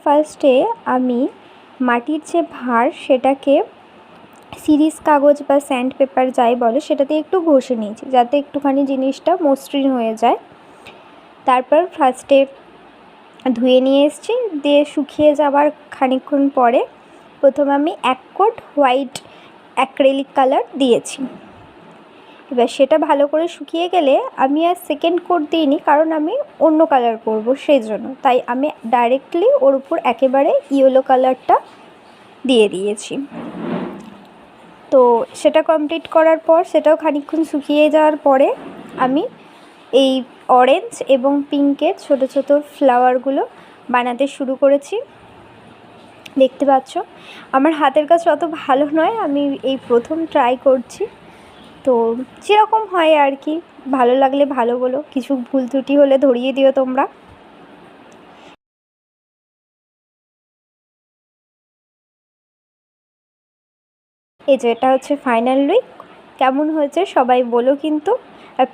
ফার্স্টে আমি মাটির যে ভাঁড় সেটাকে সিরিজ কাগজ বা স্যান্ড পেপার যাই বলে সেটাতে একটু ঘষে নিয়েছি, যাতে একটুখানি জিনিসটা মসৃণ হয়ে যায়। তারপর ফার্স্টে ধুয়ে নিয়ে এসেছি, দিয়ে শুকিয়ে যাবার খানিকক্ষণ পরে প্রথমে আমি 1 কোট হোয়াইট অ্যাক্রেলিক কালার দিয়েছি। এবার সেটা ভালো করে শুকিয়ে গেলে আমি আর সেকেন্ড কোট দিইনি, কারণ আমি অন্য কালার করব সেই জন্য। তাই আমি ডাইরেক্টলি ওর উপর একেবারে ইয়েলো কালারটা দিয়ে দিয়েছি। তো সেটা কমপ্লিট করার পর সেটাও খানিকক্ষণ শুকিয়ে যাওয়ার পরে আমি এই অরেঞ্জ এবং পিঙ্কের ছোট ছোট ফ্লাওয়ারগুলো বানাতে শুরু করেছি। দেখতে পাচ্ছ আমার হাতের কাজ অত ভালো নয়, আমি এই প্রথম ট্রাই করছি। তো যেরকম হয় আর কি, ভালো লাগলে ভালো বলো, কিছু ভুল ত্রুটি হলে ধরিয়ে দিও তোমরা। এই যে এটা হচ্ছে ফাইনাল লুক, কেমন হয়েছে সবাই বলো কিন্তু। আর